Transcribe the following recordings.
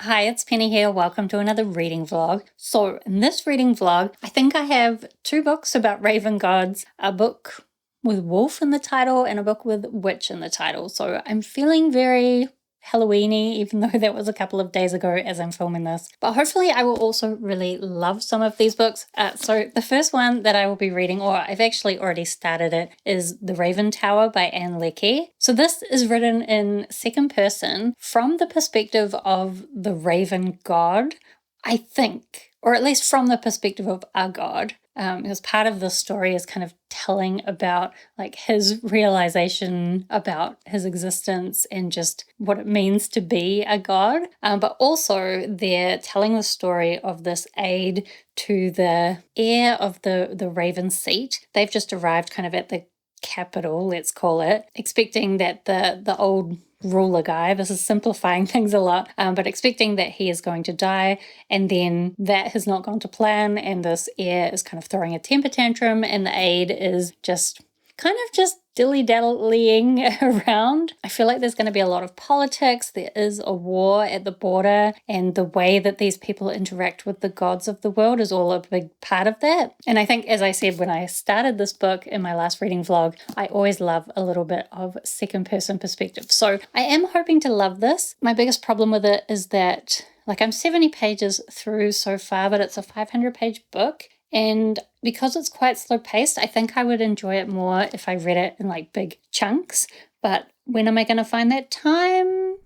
Hi, it's Penny here. Welcome to another reading vlog. So in this reading vlog, I think I have two books about raven gods, a book with wolf in the title and a book with witch in the title. So I'm feeling very Halloweeny, even though that was a couple of days ago as I'm filming this. But hopefully I will also really love some of these books. So the first one that I will be reading, or I've actually already started it, is The Raven Tower by Leckie. So this is written in second person from the perspective of the raven god, I think, or at least from the perspective of a god. Because part of the story is kind of telling about like his realization about his existence and just what it means to be a god. But also they're telling the story of this aide to the heir of the Raven seat. They've just arrived kind of at the capital, let's call it, expecting that the old ruler guy, this is simplifying things a lot, but expecting that he is going to die, and then that has not gone to plan, and this heir is kind of throwing a temper tantrum, and the aide is just dilly-dallying around. I feel like there's going to be a lot of politics. There is a war at the border, and the way that these people interact with the gods of the world is all a big part of that. And I think, as I said when I started this book in my last reading vlog, I always love a little bit of second-person perspective. So I am hoping to love this. My biggest problem with it is that, like, I'm 70 pages through so far, but it's a 500-page book. And because it's quite slow paced, I think I would enjoy it more if I read it in like big chunks. But when am I going to find that time?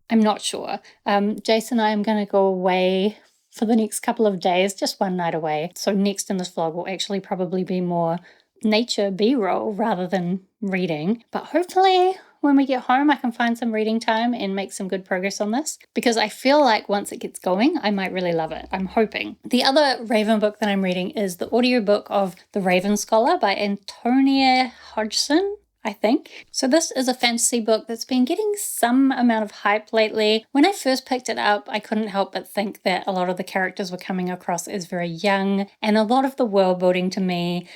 I'm not sure. Jason and I am going to go away for the next couple of days, just one night away. So next in this vlog will actually probably be more nature B-roll rather than reading. But hopefully when we get home, I can find some reading time and make some good progress on this, because I feel like once it gets going, I might really love it. I'm hoping. The other Raven book that I'm reading is the audiobook of The Raven Scholar by Antonia Hodgson, I think. So this is a fantasy book that's been getting some amount of hype lately. When I first picked it up, I couldn't help but think that a lot of the characters were coming across as very young, and a lot of the world building to me,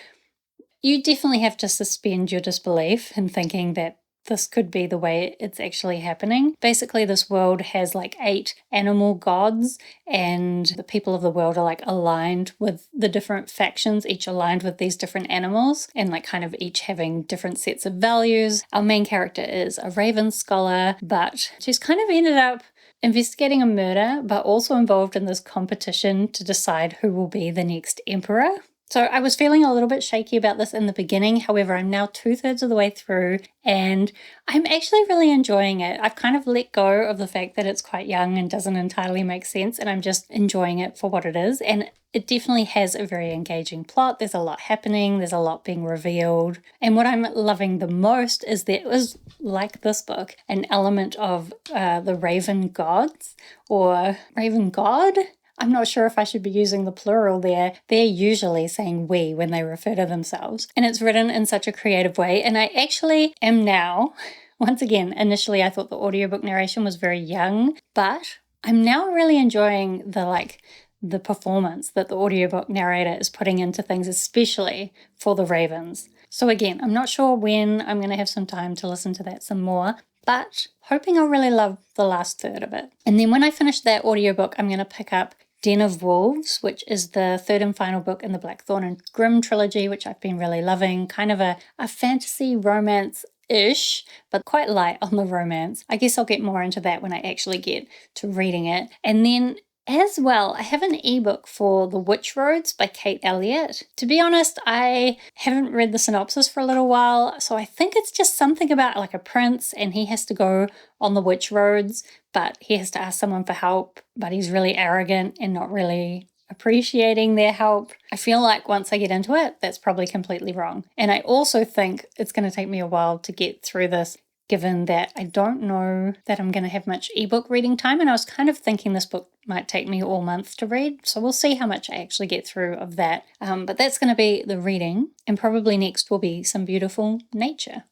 you definitely have to suspend your disbelief in thinking that this could be the way it's actually happening. Basically, this world has like 8 animal gods, and the people of the world are like aligned with the different factions, each aligned with these different animals, and like kind of each having different sets of values. Our main character is a raven scholar, but she's kind of ended up investigating a murder, but also involved in this competition to decide who will be the next emperor. So I was feeling a little bit shaky about this in the beginning. However, I'm now 2/3 of the way through and I'm actually really enjoying it. I've kind of let go of the fact that it's quite young and doesn't entirely make sense, and I'm just enjoying it for what it is. And it definitely has a very engaging plot. There's a lot happening. There's a lot being revealed. And what I'm loving the most is that it was, like this book, an element of the Raven Gods or Raven God. I'm not sure if I should be using the plural there. They're usually saying we when they refer to themselves. And it's written in such a creative way. And I actually am now, once again, initially I thought the audiobook narration was very young, but I'm now really enjoying the performance that the audiobook narrator is putting into things, especially for the ravens. So again, I'm not sure when I'm going to have some time to listen to that some more, but hoping I'll really love the last third of it. And then when I finish that audiobook, I'm going to pick up Den of Wolves, which is the third and final book in the Blackthorn and Grimm trilogy, which I've been really loving. Kind of a fantasy romance-ish, but quite light on the romance. I guess I'll get more into that when I actually get to reading it. And then as well, I have an ebook for The Witch Roads by Kate Elliott. To be honest, I haven't read the synopsis for a little while, so I think it's just something about like a prince and he has to go on the witch roads, but he has to ask someone for help, but he's really arrogant and not really appreciating their help. I feel like once I get into it, that's probably completely wrong. And I also think it's going to take me a while to get through this, given that I don't know that I'm going to have much ebook reading time, and I was kind of thinking this book might take me all month to read, so we'll see how much I actually get through of that. But that's going to be the reading, and probably next will be some beautiful nature.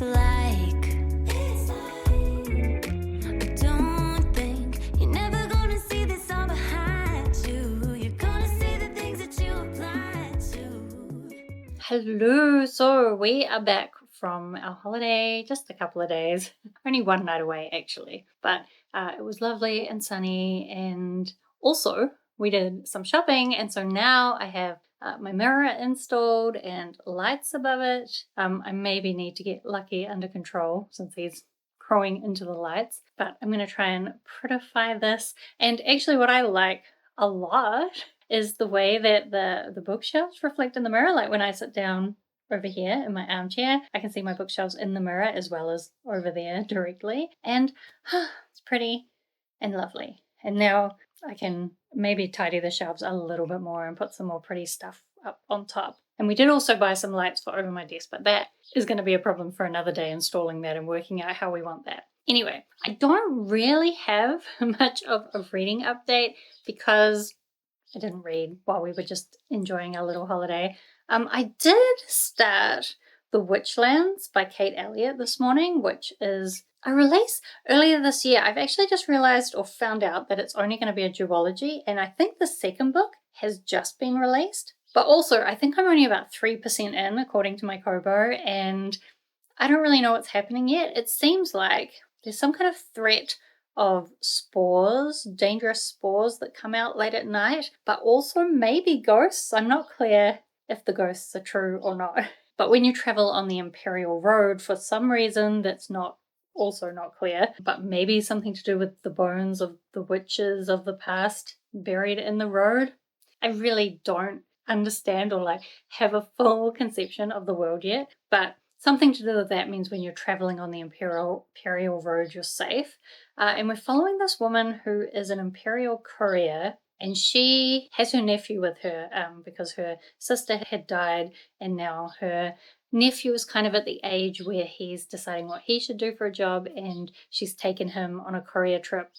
like. But don't think you're never gonna see this all behind you. You're gonna see the things that you apply to. Hello, so we are back from our holiday, just a couple of days, only one night away actually, but it was lovely and sunny, and also we did some shopping, and so now I have my mirror installed and lights above it. I maybe need to get Leckie under control since he's crowing into the lights, but I'm going to try and prettify this. And actually what I like a lot is the way that the bookshelves reflect in the mirror. Like when I sit down over here in my armchair, I can see my bookshelves in the mirror as well as over there directly, and it's pretty and lovely. And now I can maybe tidy the shelves a little bit more and put some more pretty stuff up on top. And we did also buy some lights for over my desk, but that is going to be a problem for another day, installing that and working out how we want that. Anyway, I don't really have much of a reading update because I didn't read while we were just enjoying our little holiday. I did start The Witchlands by Kate Elliott this morning, which is a release earlier this year. I've actually just realized or found out that it's only going to be a duology, and I think the second book has just been released. But also, I think I'm only about 3% in, according to my Kobo, and I don't really know what's happening yet. It seems like there's some kind of threat of spores, dangerous spores that come out late at night, but also maybe ghosts. I'm not clear if the ghosts are true or not. But when you travel on the Imperial Road, for some reason that's also not clear, but maybe something to do with the bones of the witches of the past buried in the road. I really don't understand or have a full conception of the world yet, but something to do with that means when you're traveling on the Imperial Road, you're safe. And we're following this woman who is an Imperial courier, and she has her nephew with her because her sister had died, and now her nephew is kind of at the age where he's deciding what he should do for a job, and she's taken him on a courier trip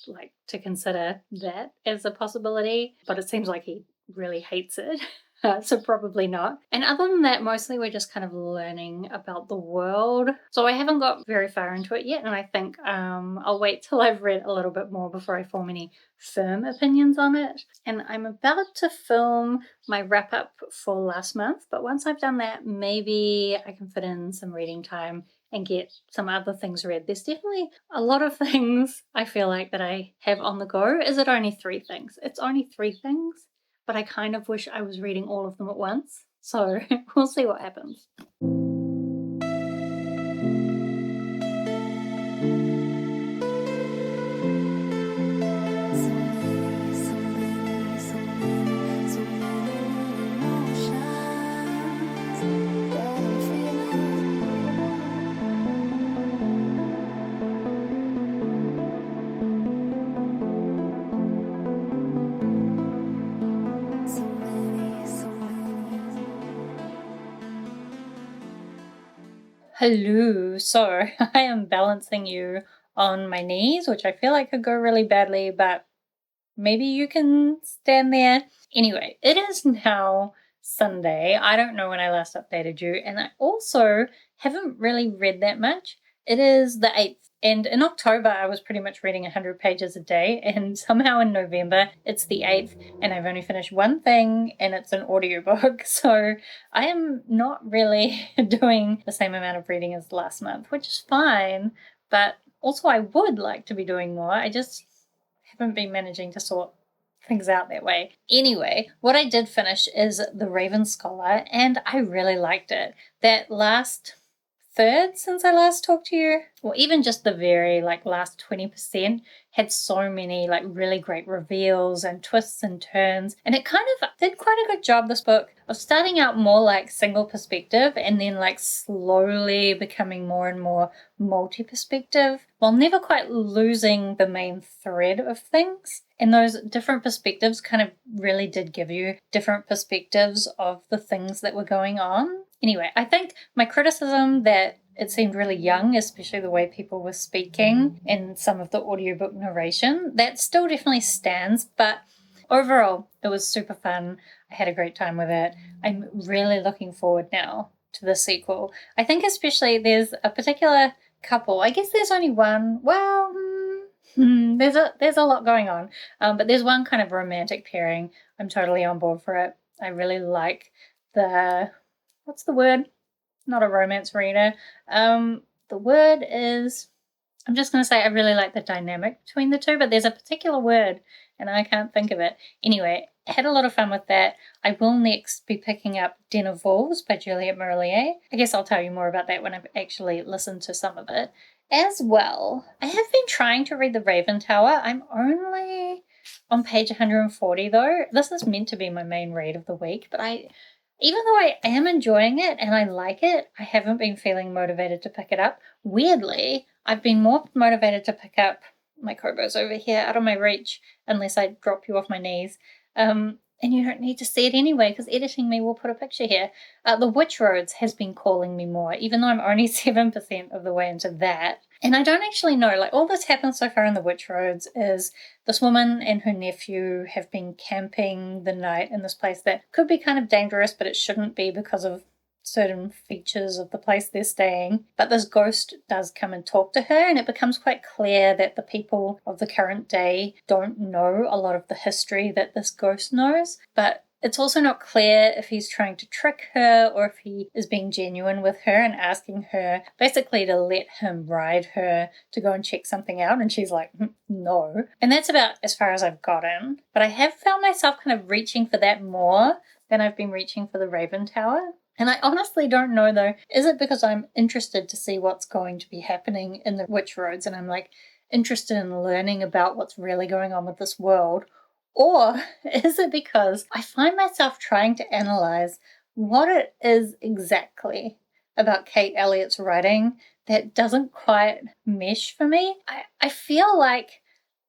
to consider that as a possibility, but it seems like he really hates it. So probably not. And other than that, mostly we're just kind of learning about the world. So I haven't got very far into it yet, and I think I'll wait till I've read a little bit more before I form any firm opinions on it. And I'm about to film my wrap-up for last month, but once I've done that, maybe I can fit in some reading time and get some other things read. There's definitely a lot of things I feel like that I have on the go. Is it only 3 things? It's only 3 things. But I kind of wish I was reading all of them at once. So we'll see what happens. Hello, so I am balancing you on my knees, which I feel like could go really badly, but maybe you can stand there. Anyway, it is now Sunday. I don't know when I last updated you, and I also haven't really read that much. It is the 8th, and in October I was pretty much reading 100 pages a day, and somehow in November it's the 8th and I've only finished one thing, and it's an audiobook. So I am not really doing the same amount of reading as last month, which is fine, but also I would like to be doing more. I just haven't been managing to sort things out that way. Anyway, what I did finish is The Raven Scholar, and I really liked it. That last third since I last talked to you, or even just the very last 20%, had so many really great reveals and twists and turns, and it kind of did quite a good job, this book, of starting out more single perspective and then slowly becoming more and more multi-perspective, while never quite losing the main thread of things. And those different perspectives kind of really did give you different perspectives of the things that were going on. Anyway, I think my criticism that it seemed really young, especially the way people were speaking in some of the audiobook narration, that still definitely stands, but overall, it was super fun. I had a great time with it. I'm really looking forward now to the sequel. I think especially there's a particular couple. I guess there's only one. Well, there's a lot going on. But there's one kind of romantic pairing. I'm totally on board for it. I really like what's the word? Not a romance reader. The word is, I'm just going to say I really like the dynamic between the two, but there's a particular word and I can't think of it. Anyway, I had a lot of fun with that. I will next be picking up Den of Wolves by Juliet Marillier. I guess I'll tell you more about that when I've actually listened to some of it. As well, I have been trying to read The Raven Tower. I'm only on page 140 though. This is meant to be my main read of the week, but even though I am enjoying it and I like it, I haven't been feeling motivated to pick it up. Weirdly, I've been more motivated to pick up, my Kobo's over here, out of my reach, unless I drop you off my knees. And you don't need to see it anyway, because editing me will put a picture here. The Witch Roads has been calling me more, even though I'm only 7% of the way into that. And I don't actually know, like, all that's happened so far in the Witch Roads is this woman and her nephew have been camping the night in this place that could be kind of dangerous, but it shouldn't be because of certain features of the place they're staying. But this ghost does come and talk to her, and it becomes quite clear that the people of the current day don't know a lot of the history that this ghost knows. But it's also not clear if he's trying to trick her or if he is being genuine with her and asking her basically to let him ride her to go and check something out. And she's like, no. And that's about as far as I've gotten. But I have found myself kind of reaching for that more than I've been reaching for the Raven Tower. And I honestly don't know though, is it because I'm interested to see what's going to be happening in the Witch Roads and I'm like interested in learning about what's really going on with this world? Or is it because I find myself trying to analyze what it is exactly about Kate Elliott's writing that doesn't quite mesh for me? I feel like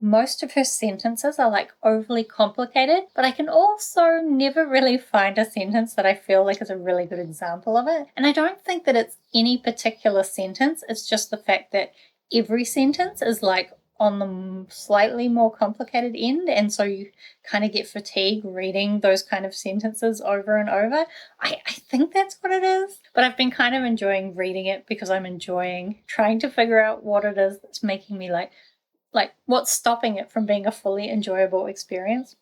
most of her sentences are like overly complicated, but I can also never really find a sentence that I feel like is a really good example of it. And I don't think that it's any particular sentence, it's just the fact that every sentence is like on the slightly more complicated end, and so you kind of get fatigue reading those kind of sentences over and over. I think that's what it is, but I've been kind of enjoying reading it because I'm enjoying trying to figure out what it is that's making me like what's stopping it from being a fully enjoyable experience.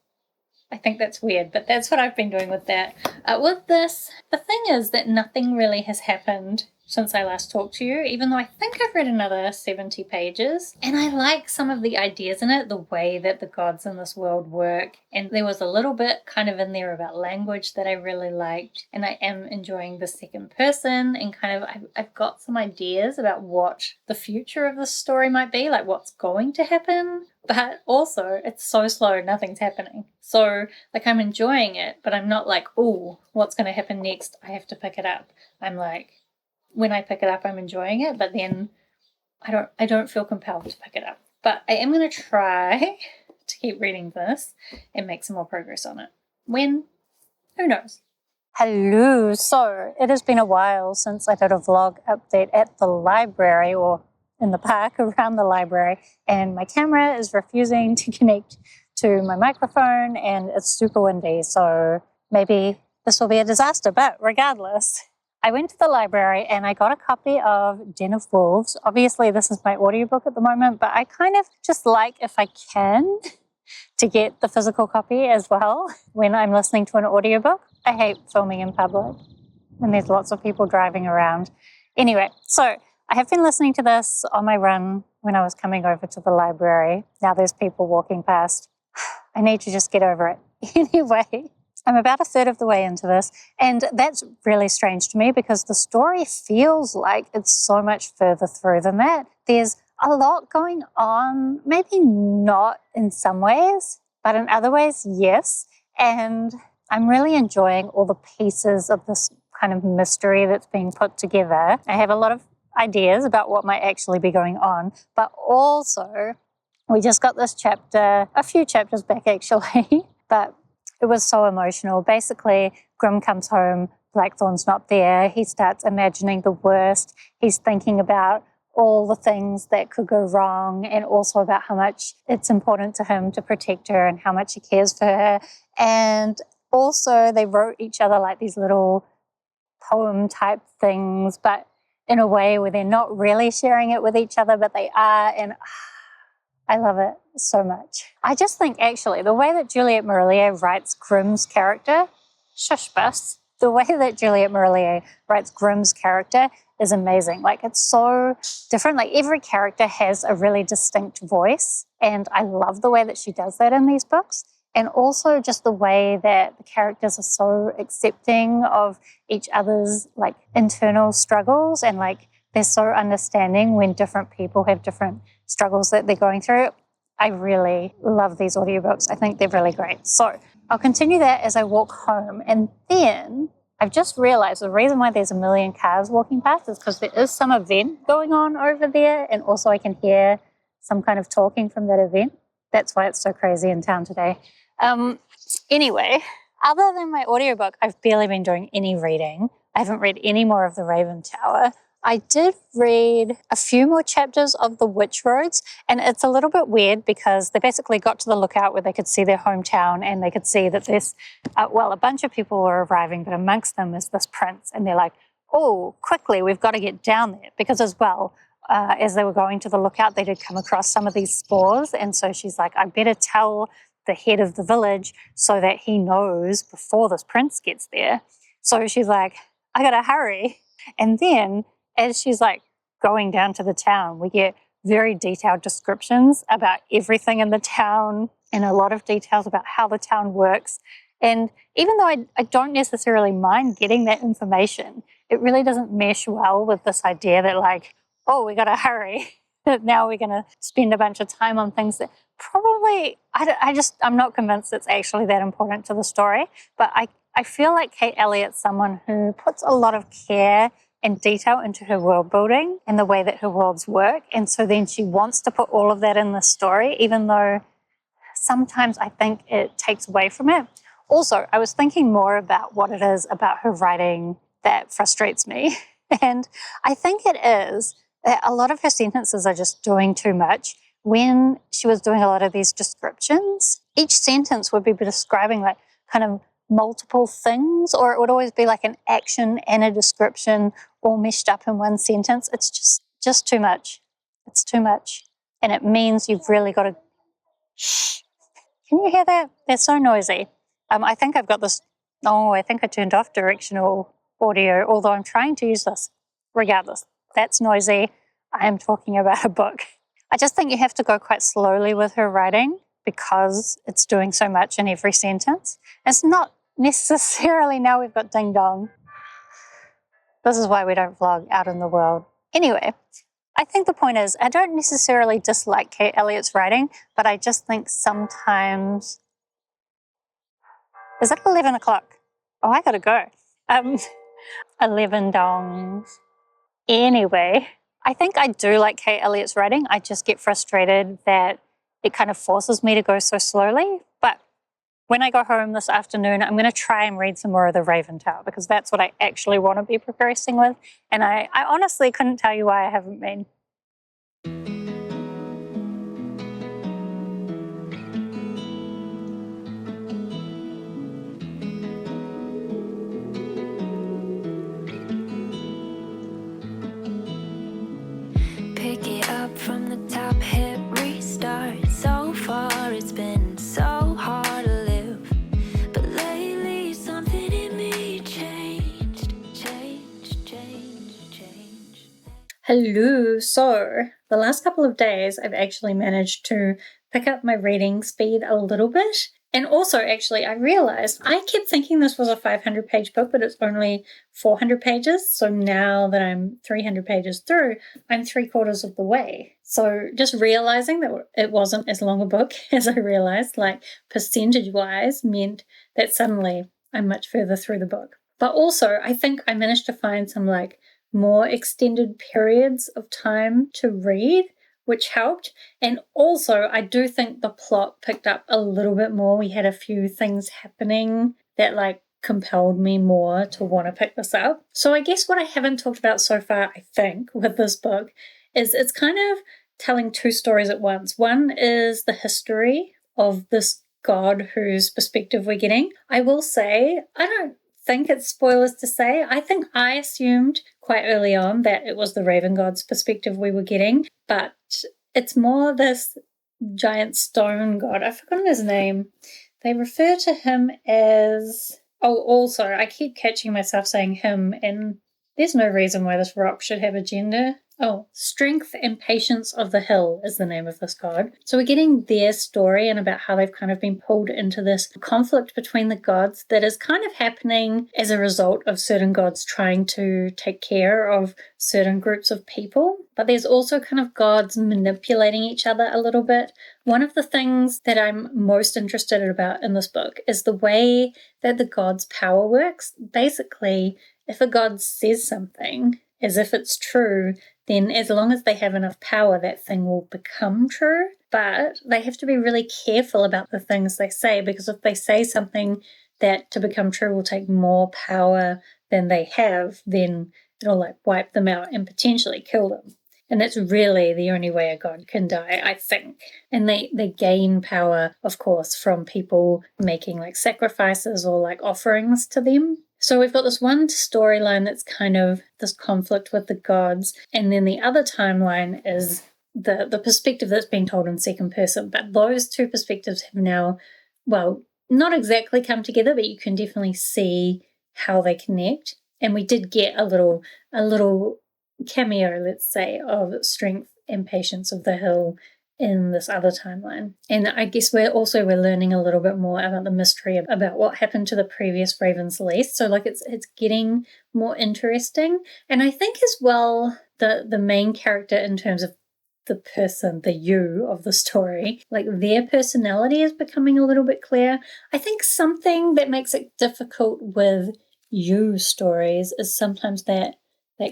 I think that's weird, but that's what I've been doing with that. With this, the thing is that nothing really has happened since I last talked to you, even though I think I've read another 70 pages. And I like some of the ideas in it, the way that the gods in this world work. And there was a little bit kind of in there about language that I really liked. And I am enjoying the second person and kind of, I've got some ideas about what the future of this story might be, like what's going to happen. But also, it's so slow, nothing's happening. So, like, I'm enjoying it, but I'm not like, oh, what's going to happen next? I have to pick it up. I'm like, when I pick it up, I'm enjoying it, but then I don't feel compelled to pick it up. But I am going to try to keep reading this and make some more progress on it. When? Who knows? Hello. So, it has been a while since I did a vlog update at the library or in the park around the library, and my camera is refusing to connect to my microphone and it's super windy, so maybe this will be a disaster, but regardless, I went to the library and I got a copy of Den of Wolves. Obviously this is my audiobook at the moment, but I kind of just like, if I can, to get the physical copy as well when I'm listening to an audiobook. I hate filming in public and there's lots of people driving around. Anyway, so I have been listening to this on my run when I was coming over to the library. Now there's people walking past. I need to just get over it. Anyway, I'm about a third of the way into this, and that's really strange to me because the story feels like it's so much further through than that. There's a lot going on, maybe not in some ways, but in other ways, yes. And I'm really enjoying all the pieces of this kind of mystery that's being put together. I have a lot of ideas about what might actually be going on, but also we just got this chapter, a few chapters back actually, but it was so emotional. Basically, Grimm comes home, Blackthorn's not there, he starts imagining the worst, he's thinking about all the things that could go wrong and also about how much it's important to him to protect her and how much he cares for her. And also they wrote each other like these little poem type things, but in a way where they're not really sharing it with each other, but they are, and I love it so much. I just think, actually, the way that Juliet Marillier writes Grimm's character, shush bus, the way that Juliet Marillier writes Grimm's character is amazing. Like, it's so different. Like, every character has a really distinct voice, and I love the way that she does that in these books. And also just the way that the characters are so accepting of each other's, like, internal struggles, and, like, they're so understanding when different people have different struggles that they're going through. I really love these audiobooks. I think they're really great. So I'll continue that as I walk home. And then I've just realized the reason why there's a million cars walking past is because there is some event going on over there. And also I can hear some kind of talking from that event. That's why it's so crazy in town today. Anyway, other than my audiobook, I've barely been doing any reading. I haven't read any more of The Raven Tower. I did read a few more chapters of The Witch Roads, and it's a little bit weird because they basically got to the lookout where they could see their hometown, and they could see that there's, a bunch of people were arriving, but amongst them is this prince, and they're like, oh, quickly, we've got to get down there, because as well, as they were going to the lookout, they did come across some of these spores, and so she's like, I better tell the head of the village so that he knows before this prince gets there. So she's like, I gotta hurry. And then as she's like going down to the town, we get very detailed descriptions about everything in the town and a lot of details about how the town works. And even though I don't necessarily mind getting that information, it really doesn't mesh well with this idea that, like, oh, we gotta hurry. Now we're gonna spend a bunch of time on things that probably, I'm not convinced it's actually that important to the story. But I feel like Kate Elliott's someone who puts a lot of care and detail into her world building and the way that her worlds work. And so then she wants to put all of that in the story, even though sometimes I think it takes away from it. Also, I was thinking more about what it is about her writing that frustrates me. And I think it is that a lot of her sentences are just doing too much. When she was doing a lot of these descriptions, each sentence would be describing like kind of multiple things, or it would always be like an action and a description all meshed up in one sentence. It's just too much. It's too much. And it means you've really got to... Shh. Can you hear that? They're so noisy. I think I've got this... Oh, I think I turned off directional audio, although I'm trying to use this. Regardless, that's noisy. I am talking about a book. I just think you have to go quite slowly with her writing because it's doing so much in every sentence. It's not necessarily now we've got ding dong. This is why we don't vlog out in the world. Anyway, I think the point is I don't necessarily dislike Kate Elliott's writing, but I just think sometimes... Is it 11 o'clock? Oh, I gotta go. 11 dongs. Anyway, I think I do like Kate Elliott's writing. I just get frustrated that it kind of forces me to go so slowly. But when I go home this afternoon, I'm going to try and read some more of The Raven Tower because that's what I actually want to be progressing with. And I honestly couldn't tell you why I haven't been. Pick it up from the top, hit restart. So far it's been so hard to live, but lately something in me changed. Hello. So the last couple of days I've actually managed to pick up my reading speed a little bit. And also, actually, I realized I kept thinking this was a 500-page book, but it's only 400 pages. So now that I'm 300 pages through, I'm 3/4 of the way. So just realizing that it wasn't as long a book as I realized, like percentage-wise, meant that suddenly I'm much further through the book. But also, I think I managed to find some like more extended periods of time to read, which helped. And also, I do think the plot picked up a little bit more. We had a few things happening that like compelled me more to want to pick this up. So I guess what I haven't talked about so far, I think, with this book is it's kind of telling two stories at once. One is the history of this god whose perspective we're getting. I will say, I don't think it's spoilers to say. I think I assumed quite early on that it was the Raven God's perspective we were getting, but it's more this giant stone god. I've forgotten his name. They refer to him as... Oh, also, I keep catching myself saying him, and there's no reason why this rock should have a gender. Oh, Strength and Patience of the Hill is the name of this god. So we're getting their story and about how they've kind of been pulled into this conflict between the gods that is kind of happening as a result of certain gods trying to take care of certain groups of people. But there's also kind of gods manipulating each other a little bit. One of the things that I'm most interested about in this book is the way that the gods' power works. Basically, if a god says something as if it's true, then as long as they have enough power, that thing will become true. But they have to be really careful about the things they say, because if they say something that to become true will take more power than they have, then it'll wipe them out and potentially kill them. And that's really the only way a god can die, I think. And they gain power, of course, from people making sacrifices or offerings to them. So we've got this one storyline that's kind of this conflict with the gods, and then the other timeline is the perspective that's being told in second person. But those two perspectives have now, well, not exactly come together, but you can definitely see how they connect. And we did get a little cameo, let's say, of Strength and Patience of the Hill in this other timeline. And I guess we're learning a little bit more about the mystery about what happened to the previous Raven's Least. So it's getting more interesting. And I think as well the main character in terms of the person, the you of the story, their personality is becoming a little bit clear. I think something that makes it difficult with you stories is sometimes that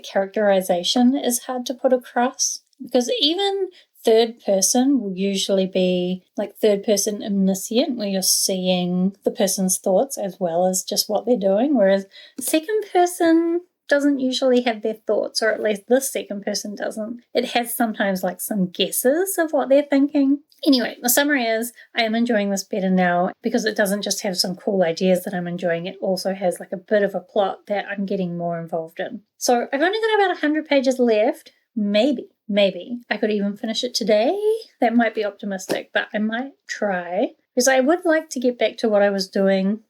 characterization is hard to put across, because even third person will usually be third person omniscient, where you're seeing the person's thoughts as well as just what they're doing, whereas second person doesn't usually have their thoughts, or at least this second person doesn't. It has sometimes some guesses of what they're thinking. Anyway, the summary is I am enjoying this better now because it doesn't just have some cool ideas that I'm enjoying, it also has a bit of a plot that I'm getting more involved in. So I've only got about 100 pages left. Maybe I could even finish it today. That might be optimistic, but I might try, because I would like to get back to what I was doing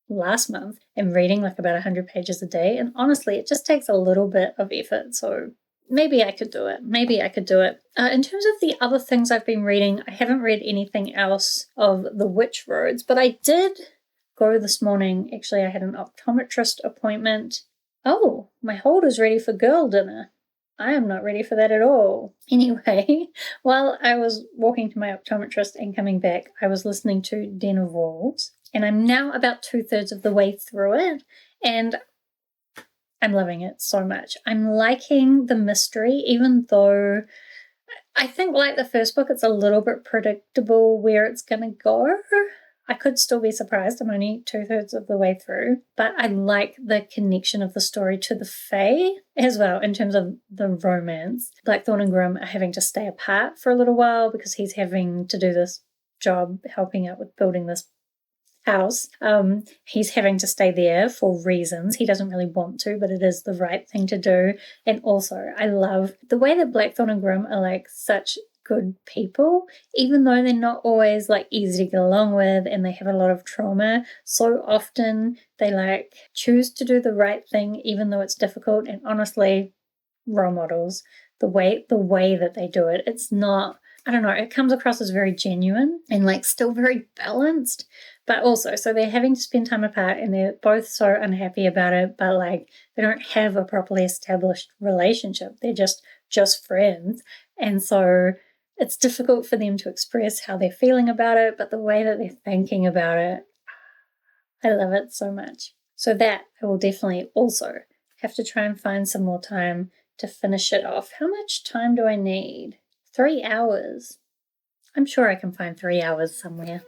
last month and reading about 100 pages a day. And honestly, it just takes a little bit of effort. So maybe I could do it. In terms of the other things I've been reading, I haven't read anything else of The Witch Roads, but I did go this morning. Actually, I had an optometrist appointment. Oh, my holder's ready for girl dinner. I am not ready for that at all. Anyway, while I was walking to my optometrist and coming back, I was listening to Den of Wolves, and I'm now about 2/3 of the way through it, and I'm loving it so much. I'm liking the mystery, even though I think the first book, it's a little bit predictable where it's going to go. I could still be surprised. I'm only 2/3 of the way through, but I like the connection of the story to the Fae as well in terms of the romance. Blackthorn and Grimm are having to stay apart for a little while because he's having to do this job helping out with building this house. He's having to stay there for reasons. He doesn't really want to, but it is the right thing to do. And also, I love the way that Blackthorn and Grimm are such good people, even though they're not always easy to get along with and they have a lot of trauma. So often they choose to do the right thing even though it's difficult. And honestly, role models, the way that they do it, it's not, I don't know, it comes across as very genuine and still very balanced. But also, so they're having to spend time apart and they're both so unhappy about it, but they don't have a properly established relationship. They're just friends. And so it's difficult for them to express how they're feeling about it, but the way that they're thinking about it, I love it so much. So that I will definitely also have to try and find some more time to finish it off. How much time do I need? 3 hours. I'm sure I can find 3 hours somewhere.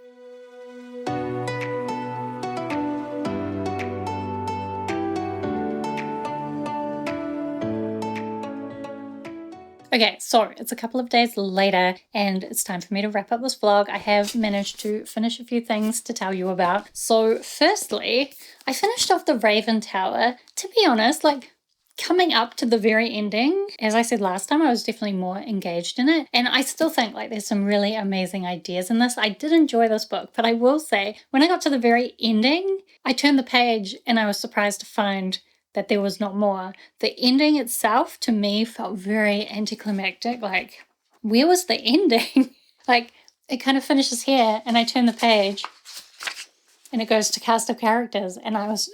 Okay, so it's a couple of days later and it's time for me to wrap up this vlog. I have managed to finish a few things to tell you about. So firstly, I finished off the Raven Tower. To be honest, like coming up to the very ending, as I said last time, I was definitely more engaged in it. And I still think like there's some really amazing ideas in this. I did enjoy this book, but I will say when I got to the very ending, I turned the page and I was surprised to find that there was not more. The ending itself, to me, felt very anticlimactic. Like, where was the ending? Like, it kind of finishes here, and I turn the page, and it goes to cast of characters, and I was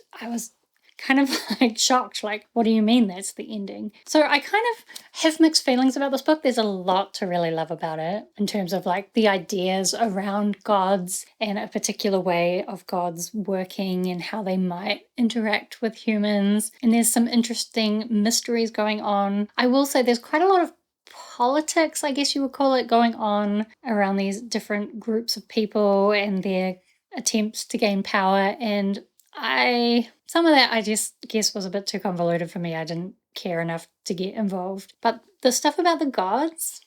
kind of like shocked, like, what do you mean that's the ending? So I kind of have mixed feelings about this book. There's a lot to really love about it in terms of like the ideas around gods and a particular way of gods working and how they might interact with humans. And there's some interesting mysteries going on. I will say there's quite a lot of politics, I guess you would call it, going on around these different groups of people and their attempts to gain power. And some of that I just guess was a bit too convoluted for me. I didn't care enough to get involved. But the stuff about the gods,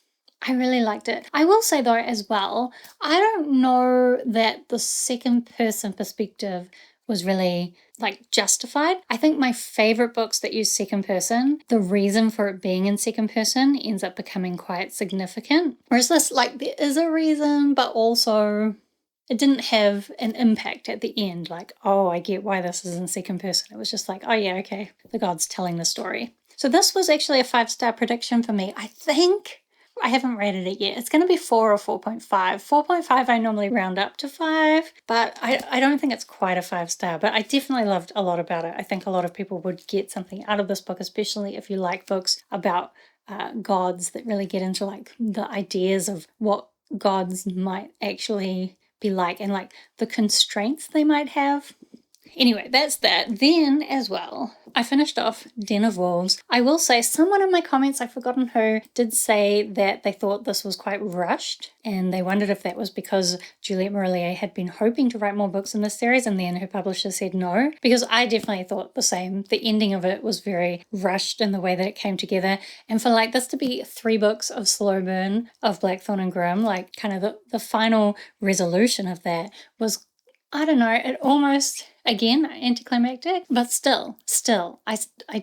I really liked it. I will say though as well, I don't know that the second person perspective was really like justified. I think my favorite books that use second person, the reason for it being in second person ends up becoming quite significant. Whereas this, like, there is a reason, but also it didn't have an impact at the end, like, oh, I get why this is in second person. It was just like, oh yeah, okay, the god's telling the story. So this was actually a 5-star prediction for me. I think, I haven't rated it yet. It's going to be 4 or 4.5. 4.5 I normally round up to 5, but I don't think it's quite a 5-star, but I definitely loved a lot about it. I think a lot of people would get something out of this book, especially if you like books about gods that really get into like the ideas of what gods might actually be like and like the constraints they might have. Anyway, that's that. Then as well, I finished off Den of Wolves. I will say someone in my comments, I've forgotten who, did say that they thought this was quite rushed and they wondered if that was because Juliet Marillier had been hoping to write more books in this series and then her publisher said no, because I definitely thought the same. The ending of it was very rushed in the way that it came together, and for like this to be 3 books of slow burn of Blackthorn and Grimm, like kind of the final resolution of that was, I don't know, it almost, again, anticlimactic, but still, I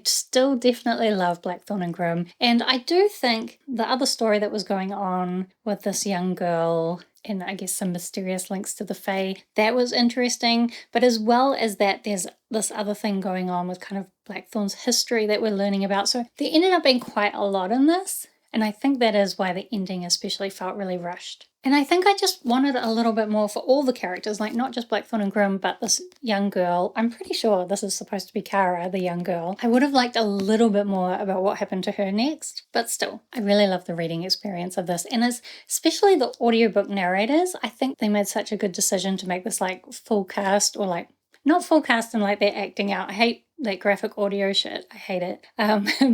still definitely love Blackthorn and Grimm. And I do think the other story that was going on with this young girl and I guess some mysterious links to the Fae, that was interesting. But as well as that, there's this other thing going on with kind of Blackthorn's history that we're learning about. So there ended up being quite a lot in this. And I think that is why the ending especially felt really rushed. And I think I just wanted a little bit more for all the characters, like not just Blackthorn and Grimm, but this young girl. I'm pretty sure this is supposed to be Kara, the young girl. I would have liked a little bit more about what happened to her next, but still, I really love the reading experience of this. And especially the audiobook narrators, I think they made such a good decision to make this like full cast, or like not full cast and like they're acting out. I hate that graphic audio shit. I hate it.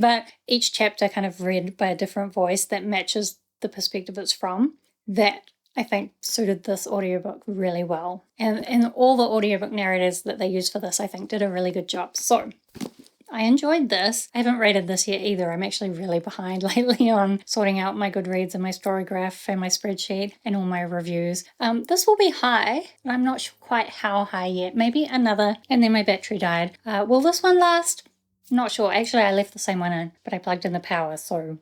But each chapter kind of read by a different voice that matches the perspective it's from. That I think suited this audiobook really well. And all the audiobook narrators that they used for this, I think, did a really good job. So I enjoyed this. I haven't rated this yet either. I'm actually really behind lately on sorting out my Goodreads and my Storygraph and my spreadsheet and all my reviews. This will be high, and I'm not sure quite how high yet. Maybe another, and then my battery died. Will this one last? Not sure. Actually, I left the same one in, but I plugged in the power, so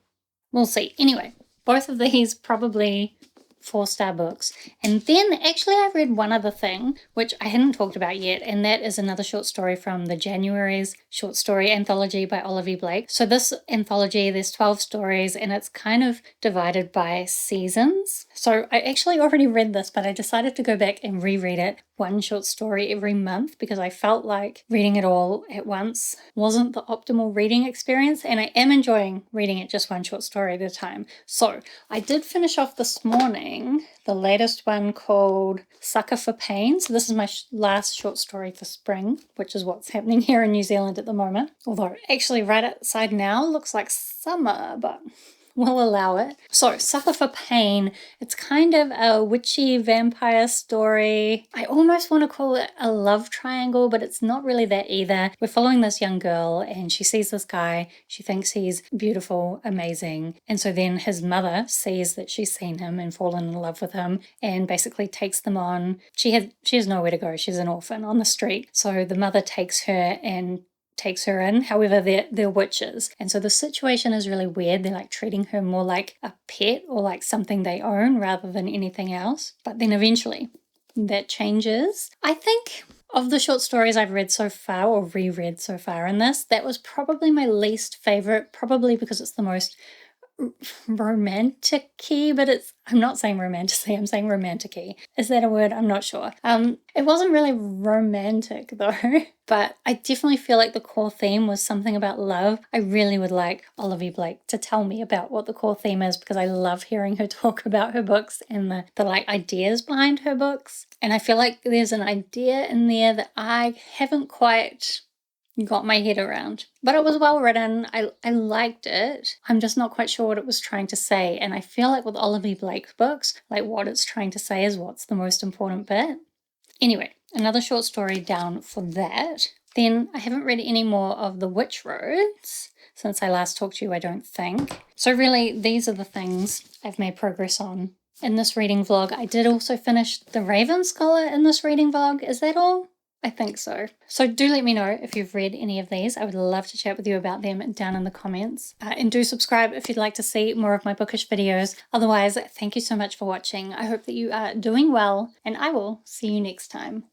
we'll see. Anyway, both of these probably 4-star books. And then actually I read one other thing which I hadn't talked about yet, and that is another short story from the Januaries short story anthology by Olivie Blake. So this anthology, there's 12 stories and it's kind of divided by seasons. So I actually already read this, but I decided to go back and reread it, one short story every month, because I felt like reading it all at once wasn't the optimal reading experience, and I am enjoying reading it just one short story at a time. So I did finish off this morning the latest one called Sucker for Pain. So this is my last short story for spring, which is what's happening here in New Zealand at the moment. Although actually right outside now looks like summer, but will allow it. So, Suffer for Pain. It's kind of a witchy vampire story. I almost want to call it a love triangle, but it's not really that either. We're following this young girl and she sees this guy. She thinks he's beautiful, amazing. And so then his mother sees that she's seen him and fallen in love with him and basically takes them on. She has nowhere to go. She's an orphan on the street. So the mother takes her and takes her in. However, they're witches. And so the situation is really weird. They're like treating her more like a pet or like something they own rather than anything else. But then eventually that changes. I think of the short stories I've read so far or reread so far in this, that was probably my least favorite, probably because it's the most romantic-y, but I'm not saying romantically, I'm saying romantic-y. Is that a word? I'm not sure. It wasn't really romantic though, but I definitely feel like the core theme was something about love. I really would like Olivie Blake to tell me about what the core theme is because I love hearing her talk about her books and the like ideas behind her books. And I feel like there's an idea in there that I haven't quite got my head around. But it was well written. I liked it. I'm just not quite sure what it was trying to say. And I feel like with Olivie Blake's books, like what it's trying to say is what's the most important bit. Anyway, another short story down for that. Then I haven't read any more of The Witch Roads since I last talked to you, I don't think. So really, these are the things I've made progress on in this reading vlog. I did also finish The Raven Scholar in this reading vlog. Is that all? I think so. So do let me know if you've read any of these. I would love to chat with you about them down in the comments. And do subscribe if you'd like to see more of my bookish videos. Otherwise, thank you so much for watching. I hope that you are doing well, and I will see you next time.